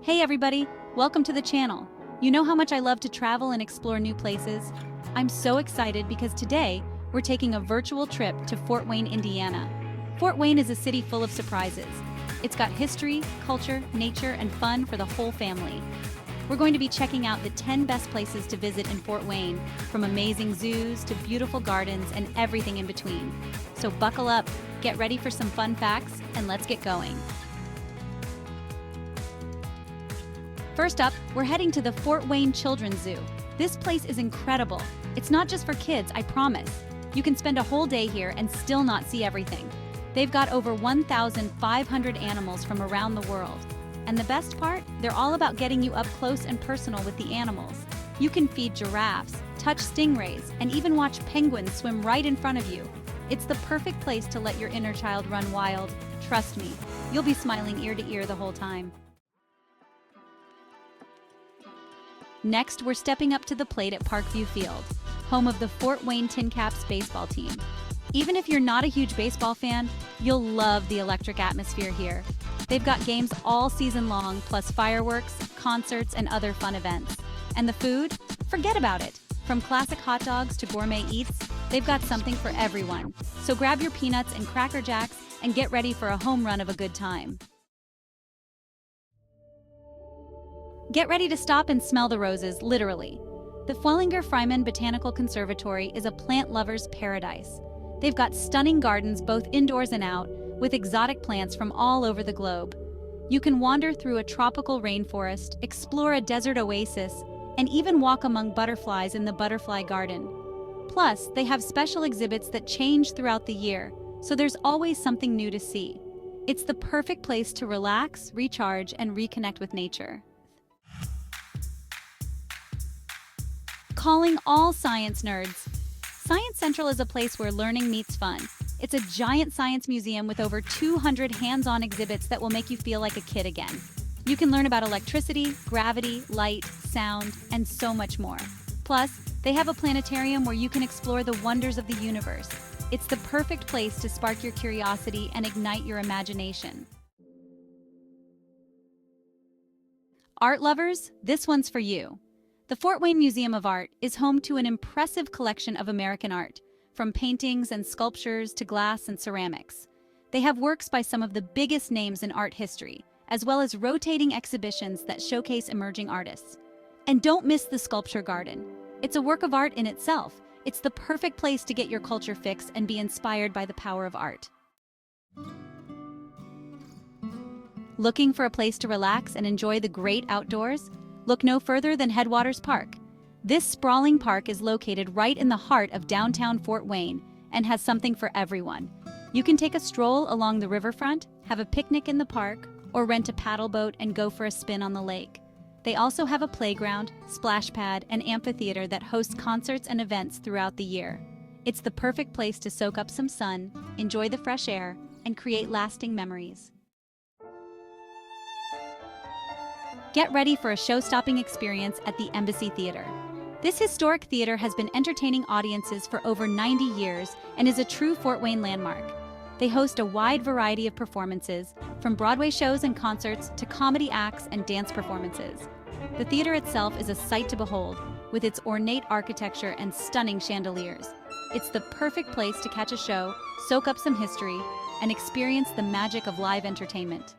Hey everybody, welcome to the channel. You know how much I love to travel and explore new places? I'm so excited because today we're taking a virtual trip to Fort Wayne, Indiana. Fort Wayne is a city full of surprises. It's got history, culture, nature, and fun for the whole family. We're going to be checking out the 10 best places to visit in Fort Wayne, from amazing zoos to beautiful gardens and everything in between. So buckle up, get ready for some fun facts, and let's get going. First up, we're heading to the Fort Wayne Children's Zoo. This place is incredible. It's not just for kids, I promise. You can spend a whole day here and still not see everything. They've got over 1,500 animals from around the world. And the best part? They're all about getting you up close and personal with the animals. You can feed giraffes, touch stingrays, and even watch penguins swim right in front of you. It's the perfect place to let your inner child run wild. Trust me, you'll be smiling ear to ear the whole time. Next, we're stepping up to the plate at Parkview Field, home of the Fort Wayne Tin Caps baseball team. Even if you're not a huge baseball fan, you'll love the electric atmosphere here. They've got games all season long, plus fireworks, concerts, and other fun events. And the food? Forget about it. From classic hot dogs to gourmet eats, they've got something for everyone. So grab your peanuts and Cracker Jacks and get ready for a home run of a good time. Get ready to stop and smell the roses, literally. The Freilinger-Freiman Botanical Conservatory is a plant lover's paradise. They've got stunning gardens both indoors and out, with exotic plants from all over the globe. You can wander through a tropical rainforest, explore a desert oasis, and even walk among butterflies in the butterfly garden. Plus, they have special exhibits that change throughout the year, so there's always something new to see. It's the perfect place to relax, recharge, and reconnect with nature. Calling all science nerds. Science Central is a place where learning meets fun. It's a giant science museum with over 200 hands-on exhibits that will make you feel like a kid again. You can learn about electricity, gravity, light, sound, and so much more. Plus, they have a planetarium where you can explore the wonders of the universe. It's the perfect place to spark your curiosity and ignite your imagination. Art lovers, this one's for you. The Fort Wayne Museum of Art is home to an impressive collection of American art, from paintings and sculptures to glass and ceramics. They have works by some of the biggest names in art history, as well as rotating exhibitions that showcase emerging artists. And don't miss the sculpture garden. It's a work of art in itself. It's the perfect place to get your culture fix and be inspired by the power of art. Looking for a place to relax and enjoy the great outdoors? Look no further than Headwaters Park. This sprawling park is located right in the heart of downtown Fort Wayne and has something for everyone. You can take a stroll along the riverfront, have a picnic in the park, or rent a paddle boat and go for a spin on the lake. They also have a playground, splash pad, and amphitheater that hosts concerts and events throughout the year. It's the perfect place to soak up some sun, enjoy the fresh air, and create lasting memories. Get ready for a show-stopping experience at the Embassy Theater. This historic theater has been entertaining audiences for over 90 years and is a true Fort Wayne landmark. They host a wide variety of performances, from Broadway shows and concerts to comedy acts and dance performances. The theater itself is a sight to behold, with its ornate architecture and stunning chandeliers. It's the perfect place to catch a show, soak up some history, and experience the magic of live entertainment.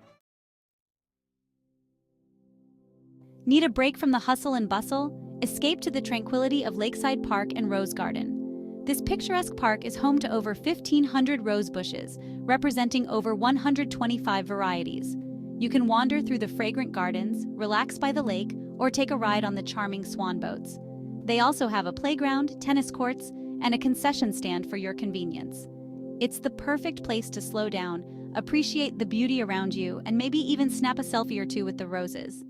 Need a break from the hustle and bustle? Escape to the tranquility of Lakeside Park and Rose Garden. This picturesque park is home to over 1,500 rose bushes, representing over 125 varieties. You can wander through the fragrant gardens, relax by the lake, or take a ride on the charming swan boats. They also have a playground, tennis courts, and a concession stand for your convenience. It's the perfect place to slow down, appreciate the beauty around you, and maybe even snap a selfie or two with the roses.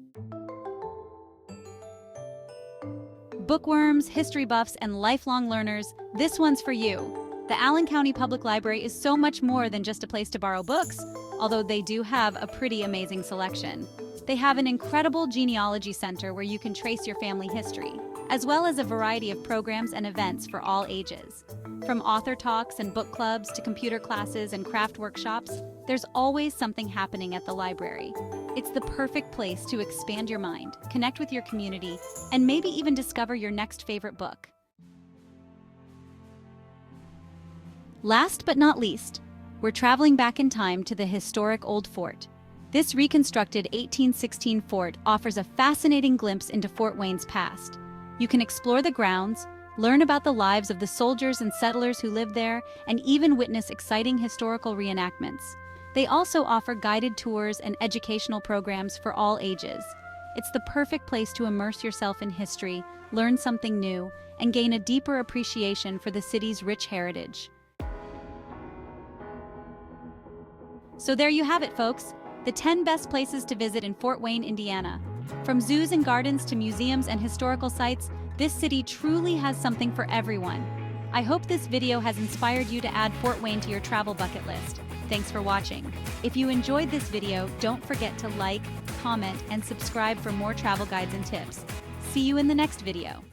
Bookworms, history buffs, and lifelong learners, this one's for you. The Allen County Public Library is so much more than just a place to borrow books, although they do have a pretty amazing selection. They have an incredible genealogy center where you can trace your family history, as well as a variety of programs and events for all ages. From author talks and book clubs to computer classes and craft workshops, there's always something happening at the library. It's the perfect place to expand your mind, connect with your community, and maybe even discover your next favorite book. Last but not least, we're traveling back in time to the historic Old Fort. This reconstructed 1816 fort offers a fascinating glimpse into Fort Wayne's past. You can explore the grounds, learn about the lives of the soldiers and settlers who lived there, and even witness exciting historical reenactments. They also offer guided tours and educational programs for all ages. It's the perfect place to immerse yourself in history, learn something new, and gain a deeper appreciation for the city's rich heritage. So there you have it, folks. The 10 best places to visit in Fort Wayne, Indiana. From zoos and gardens to museums and historical sites, this city truly has something for everyone. I hope this video has inspired you to add Fort Wayne to your travel bucket list. Thanks for watching. If you enjoyed this video, don't forget to like, comment, and subscribe for more travel guides and tips. See you in the next video.